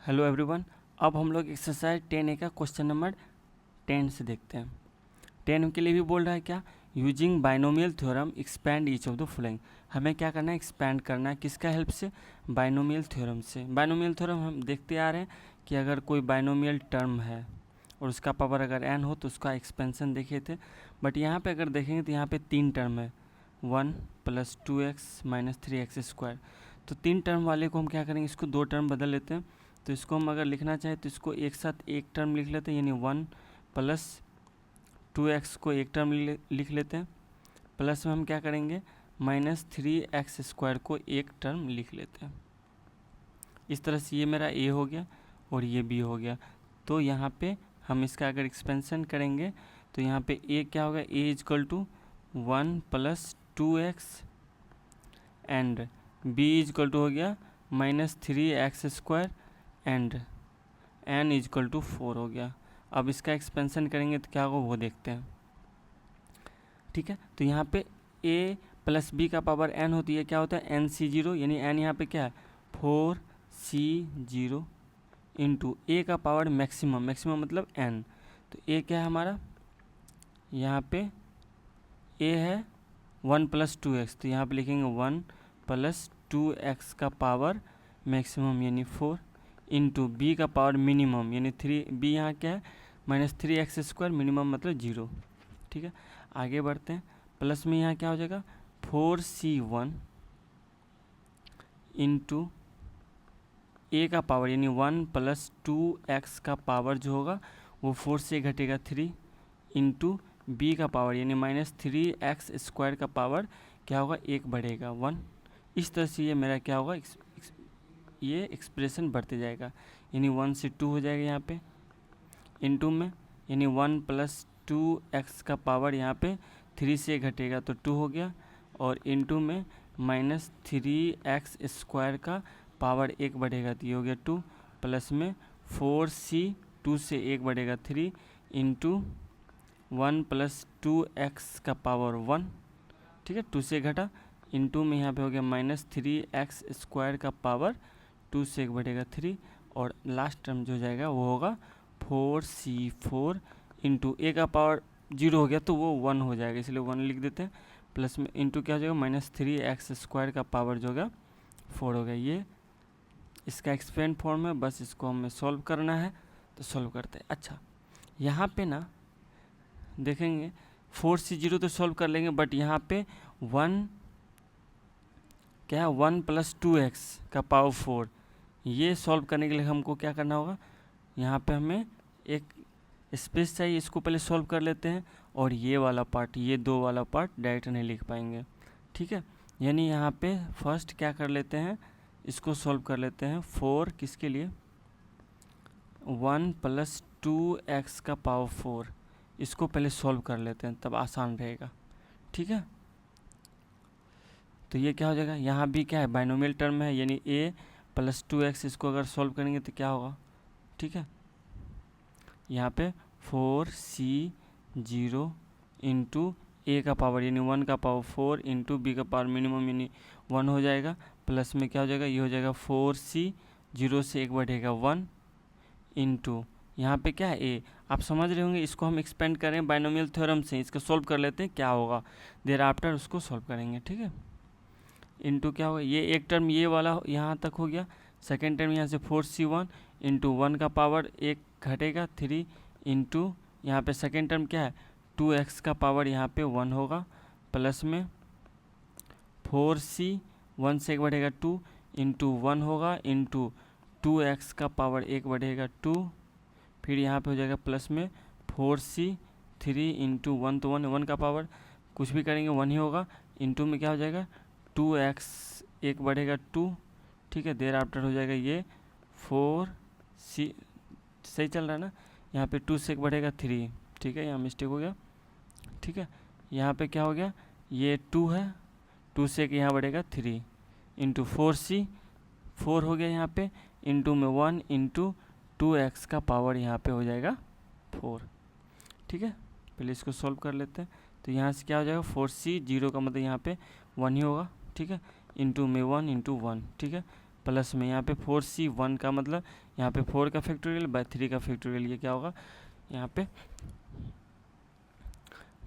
Hello everyone. अब हम लोग एक्सरसाइज 10A का क्वेश्चन नंबर 10 से देखते हैं। 10 के लिए भी बोल रहा है क्या, using binomial theorem expand each of the following. हमें क्या करना है, एक्सपैंड करना है। किसका हेल्प से, बाइनोमियल थ्योरम से। बाइनोमियल थ्योरम हम देखते आ रहे हैं कि अगर कोई बाइनोमियल टर्म है और उसका पावर अगर n हो तो उसका एक्सपेंशन देखे थे। बट यहाँ पे अगर देखेंगे तो यहाँ पे 3 टर्म है, 1 + 2x - 3x²। तो 3 टर्म वाले को हम क्या करेंगे, इसको 2 टर्म बदल लेते हैं। तो इसको हम अगर लिखना चाहें तो इसको एक साथ एक टर्म लिख लेते हैं, यानी 1 + 2x को एक टर्म लिख लेते हैं। प्लस में हम क्या करेंगे, -3x² को एक टर्म लिख लेते हैं। इस तरह से ये मेरा a हो गया और ये b हो गया। तो यहाँ पे हम इसका अगर एक्सपेंशन करेंगे तो यहाँ पे a क्या होगा, a = 1 + 2x एंड b = हो गया -3x² एंड n = 4 हो गया। अब इसका एक्सपेंशन करेंगे तो क्या होगा वो देखते हैं। ठीक है, तो यहाँ पे a + b का पावर n होती है, क्या होता है nc0, यानी n यहाँ पे क्या है 4c0 इंटू a का पावर मैक्सिमम मतलब n। तो a क्या है हमारा, यहाँ पे a है 1 + 2x, तो यहाँ पे लिखेंगे 1 + 2x का पावर मैक्सिमम यानी 4 इंटू b का पावर मिनिमम यानी 3। b यहाँ क्या है -3x², मिनिमम मतलब 0। ठीक है, आगे बढ़ते हैं। प्लस में यहाँ क्या हो जाएगा 4c1 इंटू a का पावर यानी 1 + 2x का पावर जो होगा वो 4 से घटेगा 3 इंटू b का पावर यानी -3x² का पावर क्या होगा 1 बढ़ेगा 1। इस तरह से ये मेरा क्या होगा, ये एक्सप्रेशन बढ़ते जाएगा, यानी 1 से 2 हो जाएगा यहाँ पे इंटू में, यानी 1 + 2x का पावर यहाँ पे 3 से घटेगा तो 2 हो गया, और इंटू में -3x² का पावर 1 बढ़ेगा तो ये हो गया 2, प्लस में 4c 2 से 1 बढ़ेगा 3 इंटू 1 + 2x का पावर 1। ठीक है, 2 से घटा इंटू में यहाँ पे हो गया -3x² का पावर 2 से 1 बढ़ेगा 3, और लास्ट टर्म जो जाएगा वो होगा 4c4 इंटू a का पावर 0 हो गया तो वो 1 हो जाएगा, इसलिए 1 लिख देते हैं। प्लस में इंटू क्या हो जाएगा -3x² का पावर जो होगा 4 हो गया। ये इसका एक्सपेंड फॉर्म है, बस इसको हमें सॉल्व करना है तो सॉल्व करते हैं। अच्छा, यहाँ पे ना देखेंगे 4c0 तो सॉल्व कर लेंगे, बट यहाँ पे 1 क्या है 1 + 2x का पावर 4, ये सॉल्व करने के लिए हमको क्या करना होगा, यहाँ पे हमें एक स्पेस चाहिए, इसको पहले सॉल्व कर लेते हैं, और ये वाला पार्ट, ये 2 वाला पार्ट डायरेक्ट नहीं लिख पाएंगे। ठीक है, यानी यहाँ पे फर्स्ट क्या कर लेते हैं, इसको सॉल्व कर लेते हैं। 4 किसके लिए, 1 + 2x का पावर 4, इसको पहले सॉल्व कर लेते हैं तब आसान रहेगा। ठीक है, तो ये क्या हो जाएगा, यहाँ भी क्या है बाइनोमियल टर्म है, यानी a + 2x, इसको अगर सॉल्व करेंगे तो क्या होगा। ठीक है, यहाँ पे 4c0 इंटू a का पावर यानी 1 का पावर 4 इंटू b का पावर मिनिमम यानी 1 हो जाएगा, प्लस में क्या हो जाएगा, ये हो जाएगा 4c 0 से 1 बढ़ेगा 1 इंटू यहाँ पे क्या है a। आप समझ रहे होंगे, इसको हम एक्सपेंड करें बाइनोमियल थ्योरम से, इसका सॉल्व कर लेते हैं क्या होगा, देर आफ्टर उसको सॉल्व करेंगे। ठीक है, इंटू क्या होगा, ये एक टर्म ये वाला यहाँ तक हो गया, सेकेंड टर्म यहाँ से 4c1 इंटू 1 का पावर 1 घटेगा 3 इंटू यहाँ पे सेकेंड टर्म क्या है 2x का पावर यहाँ पे 1 होगा, प्लस में 4c 1 से 1 बढ़ेगा 2 इंटू 1 होगा इंटू 2x का पावर 1 बढ़ेगा 2, फिर यहाँ पे हो जाएगा प्लस में 4c 3 इंटू 1 तो 1 का पावर कुछ भी करेंगे 1 ही होगा, इंटू में क्या हो जाएगा 2x 1 बढ़ेगा 2। ठीक है, देर आफ्टर हो जाएगा ये 4c, सही चल रहा है ना, यहाँ पे 2 से 1 बढ़ेगा 3। ठीक है, यहाँ मिस्टेक हो गया। ठीक है, यहाँ पे क्या हो गया, ये 2 है, 2 से 1 यहाँ बढ़ेगा 3 इंटू 4c 4 हो गया यहाँ पे, इंटू में 1 इंटू 2x का पावर यहाँ पे हो जाएगा 4। ठीक है, पहले इसको सॉल्व कर लेते हैं। तो यहाँ से क्या हो जाएगा 4c 0 का मतलब यहाँ पे 1 ही होगा। ठीक है, इंटू में 1 इंटू 1। ठीक है, प्लस में यहाँ पे 4c1 का मतलब यहाँ पे 4 का फैक्टोरियल बाय 3 का फैक्टोरियल, ये क्या होगा यहाँ पे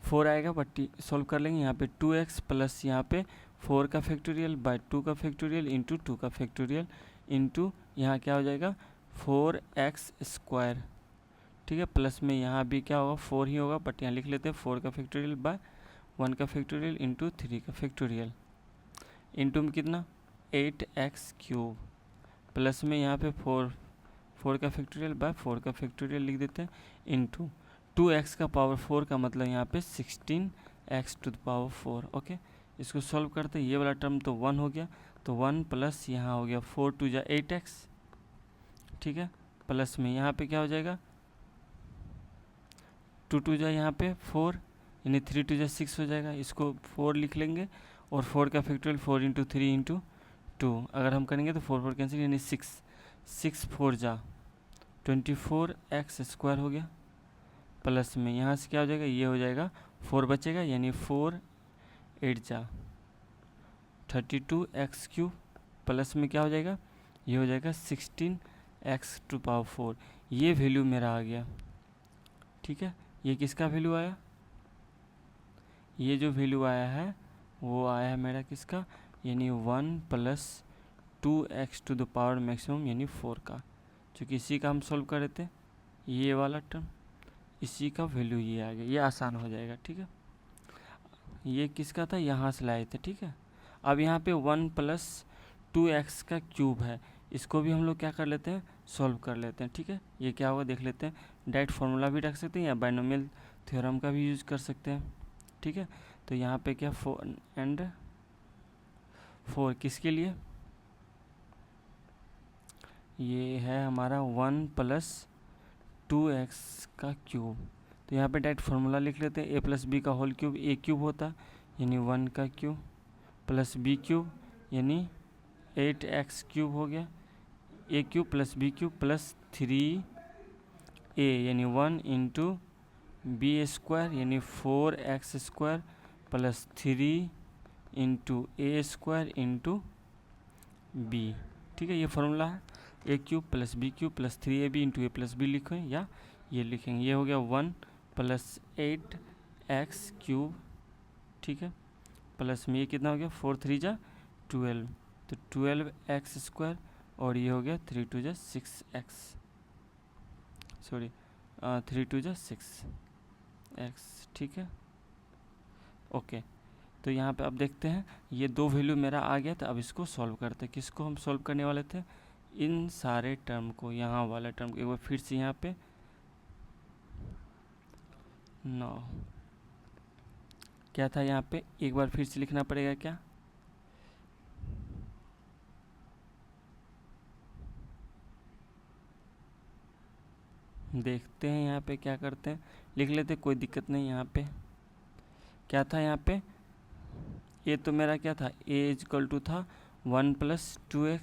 4 आएगा, बट सॉल्व कर लेंगे। यहाँ पे 2x प्लस यहाँ पे 4 का फैक्टोरियल बाय 2 का फैक्टोरियल इंटू 2 का फैक्टोरियल इंटू यहाँ क्या हो जाएगा 4x स्क्वायर, ठीक है। प्लस में यहाँ भी क्या होगा 4 ही होगा, बट यहाँ लिख लेते हैं 4 का फैक्टोरियल बाय 1 का फैक्टोरियल इंटू 3 का फैक्टोरियल इंटू में कितना 8x क्यूब, प्लस में यहाँ पे 4 का फैक्टोरियल बाय 4 का फैक्टोरियल लिख देते हैं इंटू 2x का पावर 4 का मतलब यहाँ पे 16x to the power 4। Okay, इसको सॉल्व करते हैं। ये वाला टर्म तो 1 हो गया, तो 1 प्लस यहाँ हो गया 4 टू जा 8x, ठीक है। प्लस में यहाँ पे क्या हो जाएगा 2 टू जा यहाँ पे 4 यानी 3 टू जा 6 हो जाएगा, इसको 4 लिख लेंगे और 4 का फैक्टोरियल 4 इंटू 3 इंटू 2 अगर हम करेंगे तो 4 कैंसिल यानी 6 4 जा 24x स्क्वायर हो गया। प्लस में यहाँ से क्या हो जाएगा ये हो जाएगा 4 बचेगा यानी 4 8 जा 32x क्यूब, प्लस में क्या हो जाएगा ये हो जाएगा 16x टू पावर 4। ये वैल्यू मेरा आ गया, ठीक है। ये किसका वैल्यू आया, ये जो वैल्यू आया है वो आया है मेरा किसका यानी 1 plus 2x to the power maximum यानी 4 का, क्योंकि इसी का हम सॉल्व कर रहे थे। ये वाला टर्म इसी का वैल्यू ये आ गया, ये आसान हो जाएगा, ठीक है। ये किसका था यहाँ से लाए थे, ठीक है। अब यहाँ पे 1 प्लस 2x का क्यूब है, इसको भी हम लोग क्या कर लेते हैं सॉल्व कर लेते हैं, ठीक है। ये क्या होगा देख लेते हैं, डायरेक्ट फार्मूला भी रख सकते हैं या बाइनोमियल थ्योरम का भी यूज कर सकते हैं, ठीक है। तो यहाँ पे क्या 4 एंड 4 किसके लिए, ये है हमारा 1 प्लस 2x का क्यूब, तो यहाँ पे डायरेक्ट फार्मूला लिख लेते हैं। a प्लस बी का होल क्यूब a क्यूब होता है यानी 1 का क्यूब प्लस b क्यूब यानी 8x क्यूब हो गया, a cube plus b cube plus 3a यानी 1 इंटू बी स्क्वायर यानी 4x square plus 3 into A square into B, ठीक है। ये फार्मूला है A cube plus B cube plus 3ab into A plus B लिखें या ये लिखेंगे, ये हो गया 1 प्लस 8x क्यूब, ठीक है। प्लस में ये कितना हो गया 4 3 जा 12, तो 12x स्क्वायर और ये हो गया 3 2 जा 6x, सॉरी 3 2 जा 6x, ठीक है। ओके, तो यहाँ पे अब देखते हैं ये दो वैल्यू मेरा आ गया था। अब इसको सॉल्व करते हैं। किसको हम सॉल्व करने वाले थे, इन सारे टर्म को, यहाँ वाला टर्म को एक बार फिर से यहाँ पे 9 क्या था यहाँ पे एक बार फिर से लिखना पड़ेगा क्या, देखते हैं यहाँ पे क्या करते हैं, लिख लेते कोई दिक्कत नहीं। यहाँ पे क्या था, यहाँ पे ये तो मेरा क्या था a इजकल टू था 1 प्लस 2x,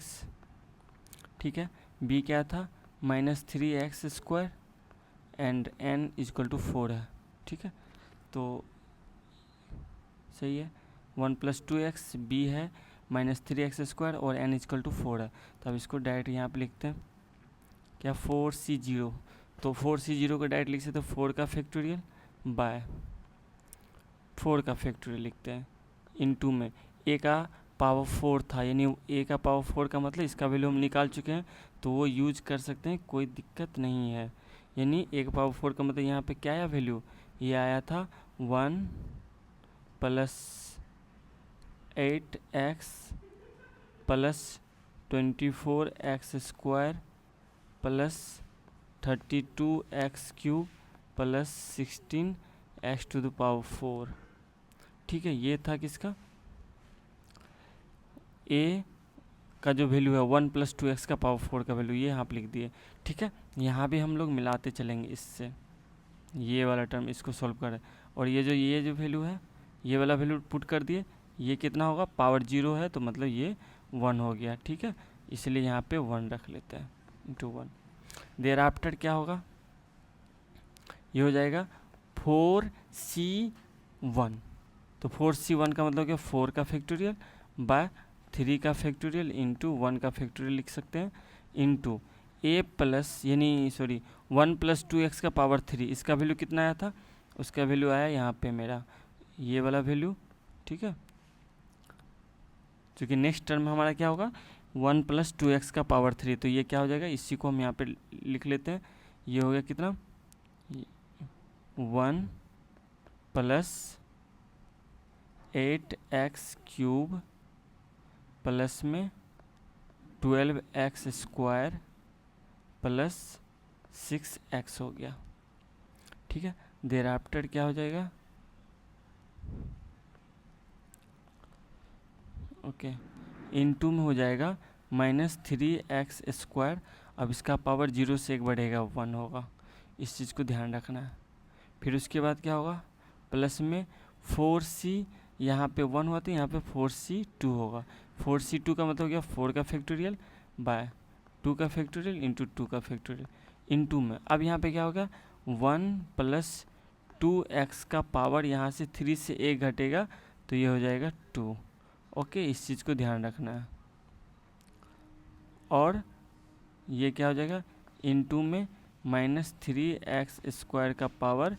ठीक है। b क्या था -3x square and n equal to 4 है, ठीक है। तो सही है 1 प्लस 2x, b है -3x स्क्वायर और n इजकल टू 4 है। तो अब इसको डायरेक्ट यहाँ पे लिखते हैं क्या 4c0, तो 4c0 को डायरेक्ट लिख सकते 4 का फैक्टोरियल बाय 4 का फैक्टोरियल लिखते हैं इनटू में a का पावर 4 था यानी a का पावर 4 का मतलब इसका वैल्यू हम निकाल चुके हैं, तो वो यूज कर सकते हैं, कोई दिक्कत नहीं है। यानी a का पावर 4 का मतलब यहाँ पे क्या आया वैल्यू, ये आया था 1 plus 8x plus 24x square plus 32x cube plus 16x to the power 4, ठीक है। ये था किसका a का जो वैल्यू है 1 प्लस 2x का पावर 4 का वैल्यू, ये यहाँ पे लिख दिए, ठीक है। यहाँ भी हम लोग मिलाते चलेंगे इससे, ये वाला टर्म इसको सॉल्व करें और ये जो वैल्यू है ये वाला वैल्यू पुट कर दिए, ये कितना होगा पावर 0 है तो मतलब ये 1 हो गया, ठीक है। इसलिए यहाँ पे 1 रख लेते हैं इंटू 1। देर आफ्टर क्या होगा, ये हो जाएगा 4c1, तो 4c1 का मतलब क्या 4 का फैक्टोरियल बाय 3 का फैक्टोरियल इंटू 1 का फैक्टोरियल लिख सकते हैं, इंटू ए प्लस यानी सॉरी 1 प्लस 2x का पावर 3, इसका वैल्यू कितना आया था, उसका वैल्यू आया यहाँ पे मेरा ये वाला वैल्यू, ठीक है। क्योंकि नेक्स्ट टर्म में हमारा क्या होगा 1 प्लस 2x का पावर 3, तो ये क्या हो जाएगा, इसी को हम यहाँ पे लिख लेते हैं। ये हो गया कितना 1 प्लस 8x क्यूब प्लस में 12x स्क्वायर प्लस 6x हो गया, ठीक है। देर आफ्टर क्या हो जाएगा, ओके इनटू में हो जाएगा -3x स्क्वायर। अब इसका पावर 0 से 1 बढ़ेगा 1 होगा, इस चीज़ को ध्यान रखना है। फिर उसके बाद क्या होगा प्लस में 4c, यहाँ पे 1 हुआ तो यहाँ पे 4c2 होगा। 4c2 का मतलब हो गया 4 का फैक्टोरियल बाय 2 का फैक्टोरियल इंटू 2 का फैक्टोरियल इंटू में। अब यहाँ पे क्या होगा 1 प्लस 2x का पावर यहाँ से 3 से 1 घटेगा तो ये हो जाएगा 2। ओके, इस चीज़ को ध्यान रखना है। और ये क्या हो जाएगा इनटू में -3x स्क्वायर का पावर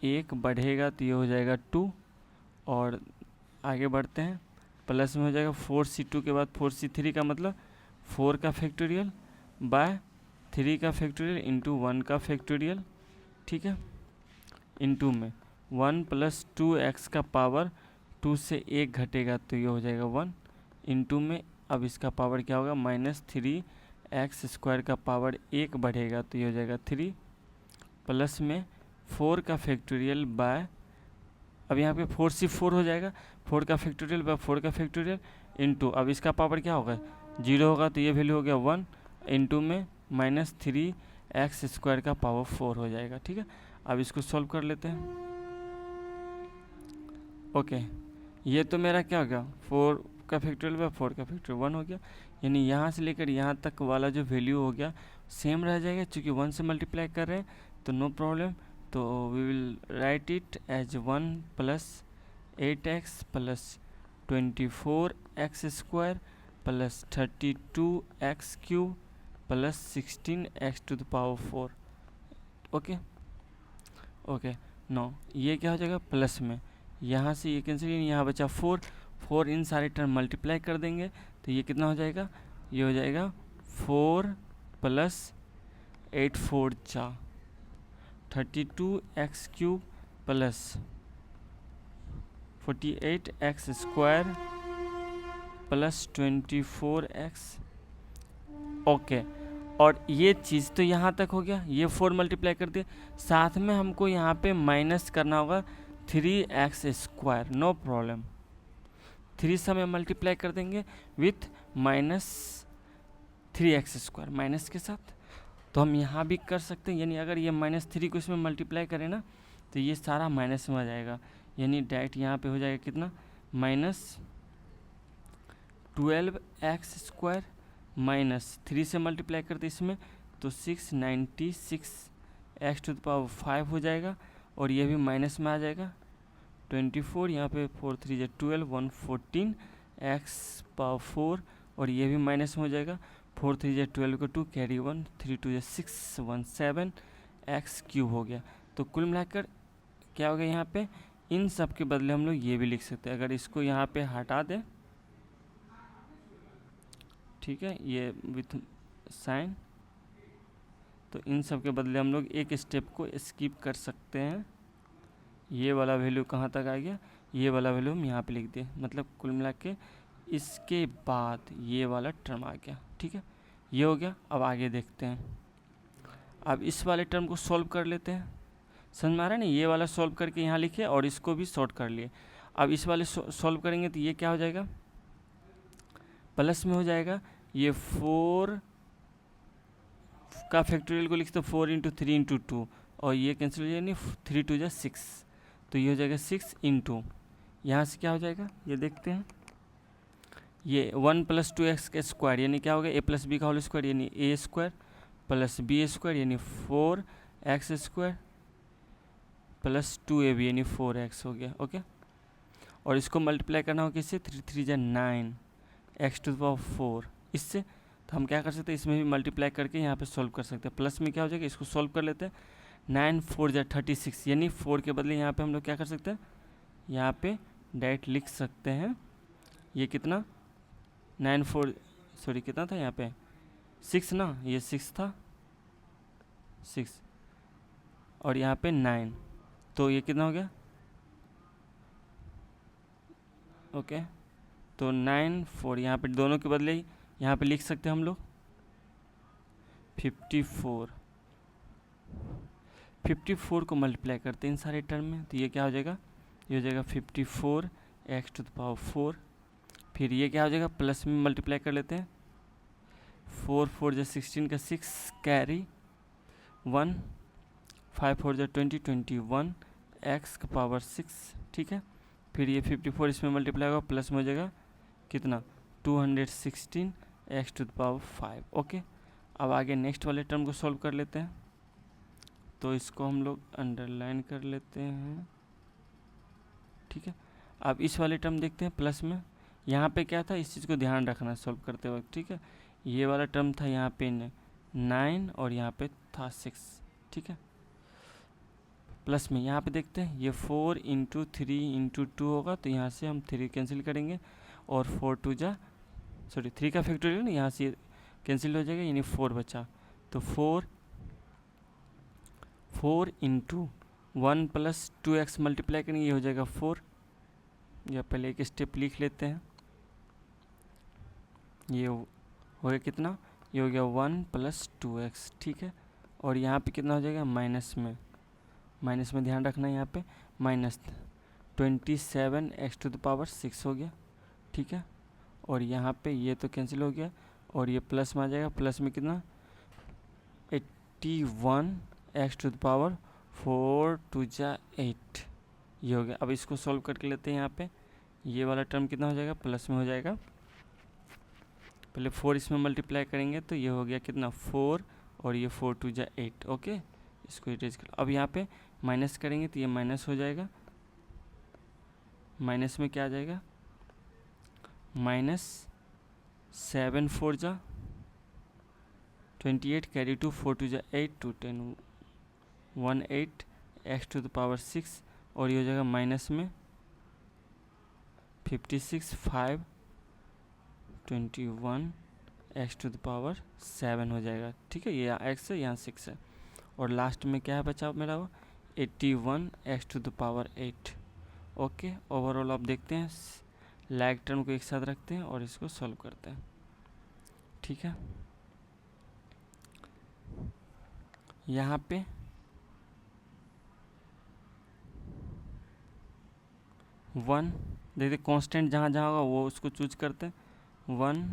1 बढ़ेगा तो ये हो जाएगा 2। और आगे बढ़ते हैं, प्लस में हो जाएगा 4c2 के बाद 4c3 का मतलब 4 का फैक्टोरियल बाय 3 का फैक्टोरियल इंटू 1 का फैक्टोरियल, ठीक है, इंटू में 1 प्लस 2x का पावर 2 से 1 घटेगा तो ये हो जाएगा 1 इंटू में। अब इसका पावर क्या होगा -3x स्क्वायर का पावर 1 बढ़ेगा तो ये हो जाएगा 3 प्लस में 4 का फैक्टोरियल बाय, अब यहाँ पे 4c4 हो जाएगा, 4 का फैक्टोरियल बाय 4 का फैक्टोरियल इंटू, अब इसका पावर क्या होगा 0 होगा तो ये वैल्यू हो गया 1 इंटू में -3x स्क्वायर का पावर 4 हो जाएगा, ठीक है। अब इसको सॉल्व कर लेते हैं। ओके, ये तो मेरा क्या हो गया 4 का फैक्टोरियल बाय 4 का फैक्टोरियल 1 हो गया, यानी यहाँ से लेकर यहाँ तक वाला जो वैल्यू हो गया सेम रह जाएगा, क्योंकि 1 से मल्टीप्लाई कर रहे हैं तो नो प्रॉब्लम। तो we will write it as 1 plus 8x plus 24x square plus 32x cube plus 16x to the power 4। Okay okay, no ये क्या हो जाएगा प्लस में, यहाँ से ये कैंसिल, यहाँ बचा 4 इन सारे टर्म मल्टीप्लाई कर देंगे तो ये कितना हो जाएगा, ये हो जाएगा 4 प्लस 8 4 जा 32x cube plus 48x square plus 24x। Okay, और ये चीज़ तो यहाँ तक हो गया, ये 4 मल्टीप्लाई कर दिए, साथ में हमको यहाँ पे माइनस करना होगा 3x स्क्वायर, नो प्रॉब्लम। 3 से हमें मल्टीप्लाई कर देंगे विथ -3x स्क्वायर माइनस के साथ, तो हम यहाँ भी कर सकते हैं। यानी अगर ये -3 को इसमें मल्टीप्लाई करें ना तो ये सारा माइनस में आ जाएगा, यानी डायरेक्ट यहाँ पे हो जाएगा कितना -12x स्क्वायर माइनस 3 से मल्टीप्लाई करते इसमें तो 696x टू द पावर 5 हो जाएगा, और ये भी माइनस में आ जाएगा 24, यहाँ पे 4 3 या 12 114 x पावर 4, और ये भी माइनस में हो जाएगा 4 3 या 12 को 2 कैरी 1 3 2 या 6 17 x क्यूब हो गया। तो कुल मिलाकर क्या हो गया, यहाँ पे इन सब के बदले हम लोग ये भी लिख सकते हैं। अगर इसको यहाँ पे हटा दें, ठीक है, ये विथ साइन, तो इन सब के बदले हम लोग एक स्टेप को स्किप कर सकते हैं। ये वाला वैल्यू कहाँ तक आ गया, ये वाला वैल्यू हम यहाँ पे लिख दें, मतलब कुल मिला के इसके बाद ये वाला टर्म आ गया, ठीक है, ये हो गया। अब आगे देखते हैं, अब इस वाले टर्म को सॉल्व कर लेते हैं। समझ में आ रहा है ना, ये वाला सॉल्व करके यहाँ लिखे और इसको भी शॉर्ट कर लिए। अब इस वाले सॉल्व करेंगे तो ये क्या हो जाएगा, प्लस में हो जाएगा, ये 4 का फैक्टोरियल को लिखते 4 इंटू 3 इंटू 2, और ये कैंसिल हो जाएगा 3 2 जा 6, तो ये हो जाएगा 6 इंटू, यहाँ से क्या हो जाएगा ये देखते हैं, ये 1 प्लस 2x का स्क्वायर यानी क्या हो गया a प्लस बी का होल स्क्वायर यानी a square plus b square यानी 4x स्क्वायर प्लस 2ab यानी 4x हो गया। ओके, और इसको मल्टीप्लाई करना हो किससे, 3 3 जा 9, एक्स टू द पावर 4 इससे, तो हम क्या कर सकते हैं, इसमें भी मल्टीप्लाई करके यहाँ पे सॉल्व कर सकते हैं। प्लस में क्या हो जाएगा, इसको सॉल्व कर लेते हैं। 9 4 जा 36, यानी 4 के बदले यहाँ पे हम लोग क्या कर सकते हैं, यहाँ पे डायरेक्ट लिख सकते हैं। ये कितना 9 4 सॉरी कितना था यहाँ पे 6 ना, ये 6 था 6 और यहाँ पे 9, तो ये कितना हो गया ओके। तो 9 4 यहाँ पे दोनों के बदले ही यहाँ पे लिख सकते हैं हम लोग 54 को मल्टीप्लाई करते हैं इन सारे टर्म में, तो ये क्या हो जाएगा, ये हो जाएगा 54 एक्स टू द पावर 4। फिर ये क्या हो जाएगा, प्लस में मल्टीप्लाई कर लेते हैं। 4 4 जा 16 का 6 कैरी 1 5 4 जा 20 21 एक्स का पावर 6, ठीक है। फिर ये 54 इसमें मल्टीप्लाई होगा, प्लस में हो जाएगा कितना 216 x to the power 5, okay. अब आगे नेक्स्ट वाले टर्म को सॉल्व कर लेते हैं, तो इसको हम लोग अंडरलाइन कर लेते हैं, ठीक है। अब इस वाले टर्म देखते हैं प्लस में, यहाँ पे क्या था इस चीज़ को ध्यान रखना सॉल्व करते वक्त, ठीक है। ये वाला टर्म था यहाँ पे 9 और यहाँ पे था 6, ठीक है। प्लस में यहाँ पे देखते हैं ये 4 इंटू 3 इंटू 2 होगा, तो यहाँ से हम 3 कैंसिल करेंगे और 4 2 जा 3 का फैक्टोरियल ना, यहाँ से कैंसिल हो जाएगा, यानी 4 बचा। तो 4 इंटू 1 प्लस 2x मल्टीप्लाई करेंगे, ये हो जाएगा 4। या पहले एक स्टेप लिख लेते हैं, ये हो गया कितना, ये हो गया 1 प्लस 2x, ठीक है। और यहाँ पे कितना हो जाएगा, माइनस में ध्यान रखना है, यहाँ पे minus 27 x to the power 6 हो गया, ठीक है। और यहाँ पे ये तो कैंसिल हो गया और ये प्लस में आ जाएगा, प्लस में कितना 81 एक्स टू द पावर 4 2 जा 8, ये हो गया। अब इसको सॉल्व करके लेते हैं, यहाँ पे ये वाला टर्म कितना हो जाएगा, प्लस में हो जाएगा। पहले 4 इसमें मल्टीप्लाई करेंगे, तो ये हो गया कितना 4 और ये 4 2 जा 8, ओके। इसको इरेज कर, अब यहाँ पे माइनस करेंगे तो ये माइनस हो जाएगा, माइनस में क्या आ जाएगा -7 4 जा 28 कैरी 2 4 2 जा 8 2 10 18 एक्स टू द पावर 6, और ये हो जाएगा माइनस में 56 5 21 एक्स टू द पावर 7 हो जाएगा, ठीक है। ये एक्स है, यहाँ 6 है, और लास्ट में क्या है बचा मेरा वो 81 x to the power 8, okay. Overall आप देखते हैं लैग टर्म को एक साथ रखते हैं और इसको सॉल्व करते हैं, ठीक है। यहाँ पे वन देखते कांस्टेंट जहाँ जहाँ होगा वो उसको चूज करते हैं, 1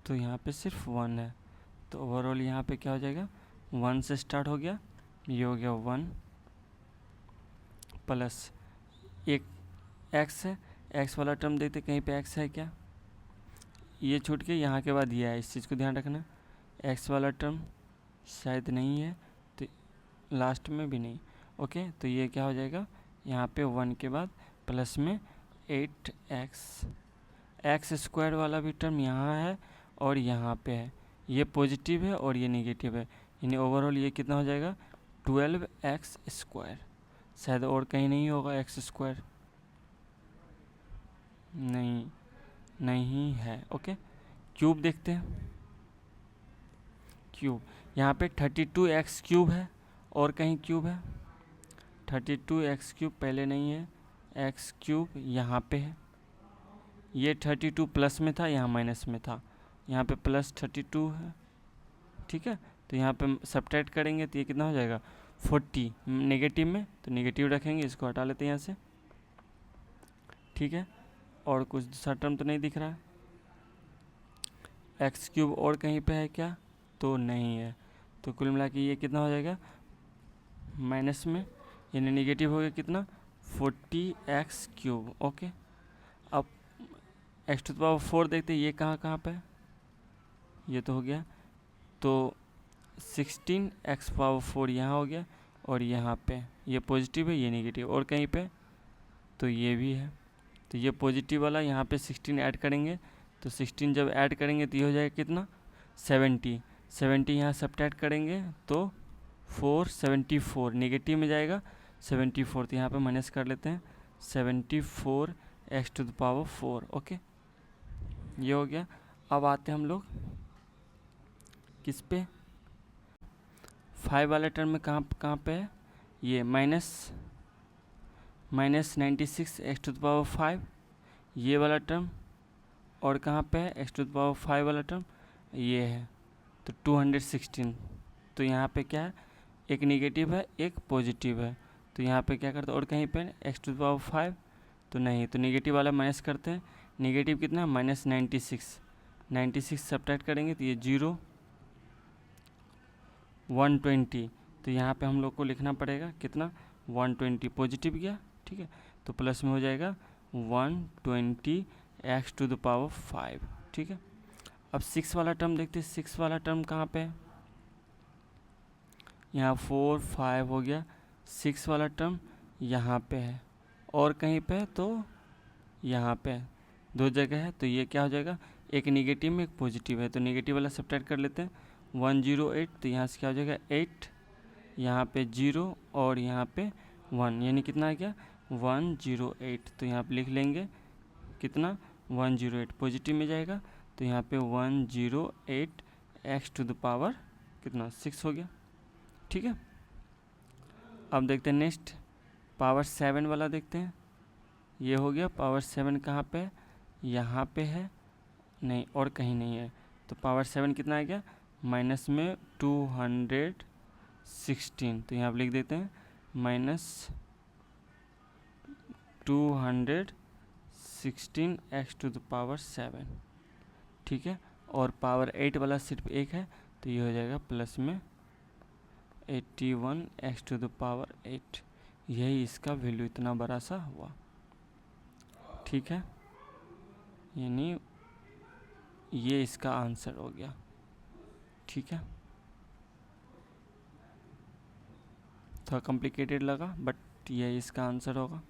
तो यहाँ पे सिर्फ 1 है, तो ओवरऑल यहाँ पे क्या हो जाएगा 1 से स्टार्ट हो गया, ये हो गया 1 प्लस एक x है, x वाला टर्म देखते कहीं पे x है क्या, ये छूट के यहाँ के बाद ये है, इस चीज़ को ध्यान रखना। x वाला टर्म शायद नहीं है, तो लास्ट में भी नहीं, ओके। तो ये क्या हो जाएगा, यहाँ पे 1 के बाद प्लस में 8x स्क्वायर वाला भी टर्म यहाँ है और यहाँ पे है, ये पॉजिटिव है और ये नेगेटिव है, यानी ओवरऑल ये कितना हो जाएगा 12x स्क्वायर। शायद और कहीं नहीं होगा x स्क्वायर, नहीं है, ओके। क्यूब देखते हैं, क्यूब यहाँ पे 32x क्यूब है और कहीं क्यूब है, 32x क्यूब पहले नहीं है, x क्यूब यहाँ पे है, ये 32 प्लस में था, यहाँ माइनस में था, यहाँ पे प्लस 32 है, ठीक है। तो यहाँ पे सब्ट्रैक्ट करेंगे तो ये कितना हो जाएगा 40 नेगेटिव में, तो नेगेटिव रखेंगे, इसको हटा लेते हैं यहाँ से, ठीक है। और कुछ दूसरा टर्म तो नहीं दिख रहा है, एक्स क्यूब और कहीं पे है क्या, तो नहीं है। तो कुल मिला के ये कितना हो जाएगा माइनस में, यानी नेगेटिव हो गया कितना 40x क्यूब, ओके। अब एक्स टू द पावर 4 देखते हैं ये कहाँ पे है, ये तो हो गया, तो 16x पावर 4 यहाँ हो गया और यहाँ पे ये पॉजिटिव है ये नेगेटिव, और कहीं पे तो ये भी है। तो ये पॉजिटिव वाला यहाँ पे 16 ऐड करेंगे, तो 16 जब ऐड करेंगे तो ये हो जाएगा कितना 70। 70 यहाँ सब्ट्रैक्ट करेंगे तो 474 नेगेटिव में जाएगा 74, तो यहाँ पे माइनस कर लेते हैं 74 x to the power 4। Okay, ये हो गया। अब आते हैं हम लोग किस पे, 5 वाले टर्म में कहाँ पे है ये minus 96 x to the power 5 ये वाला टर्म, और कहाँ पे है x टू द पावर 5 वाला टर्म ये है, तो 216। तो यहाँ पे क्या है, एक नेगेटिव है एक पॉजिटिव है, तो यहाँ पे क्या करते हैं, और कहीं पे x टू द पावर 5 तो नहीं, तो नेगेटिव वाला माइनस करते हैं। नेगेटिव कितना माइनस 96 सब्ट्रैक्ट करेंगे तो ये 0 120, तो यहाँ पे हम लोग को लिखना पड़ेगा कितना 120, पॉजिटिव गया, ठीक है, तो प्लस में हो जाएगा 120 x टू द पावर 5, ठीक है। अब 6 वाला टर्म देखते हैं, 6 वाला टर्म कहाँ पे है, यहाँ 4 5 हो गया, 6 वाला टर्म यहाँ पे है, और कहीं पे है तो यहाँ पे है, दो जगह है, तो ये क्या हो जाएगा, एक नेगेटिव में एक पॉजिटिव है, तो नेगेटिव वाला सब्ट्रैक्ट कर लेते हैं 108, तो यहाँ से क्या हो जाएगा 8, यहाँ पे 0 और यहाँ पे 1, यानी कितना आ गया 108, तो यहाँ पे लिख लेंगे कितना 108, पॉजिटिव में जाएगा तो यहाँ पे 108 x टू द पावर कितना 6 हो गया, ठीक है। अब देखते हैं नेक्स्ट पावर 7 वाला देखते हैं, ये हो गया पावर 7 कहाँ पे है, यहाँ पे है नहीं और कहीं नहीं है, तो पावर 7 कितना आ गया माइनस में 216, तो यहाँ पे लिख देते हैं minus 216 x to the power 7, ठीक है। और पावर 8 वाला सिर्फ एक है, तो ये हो जाएगा प्लस में 81 x टू द पावर 8, यही इसका वैल्यू इतना बड़ा सा हुआ, ठीक है, यानी ये इसका आंसर हो गया, ठीक है। थोड़ा कॉम्प्लिकेटेड लगा बट ये इसका आंसर होगा।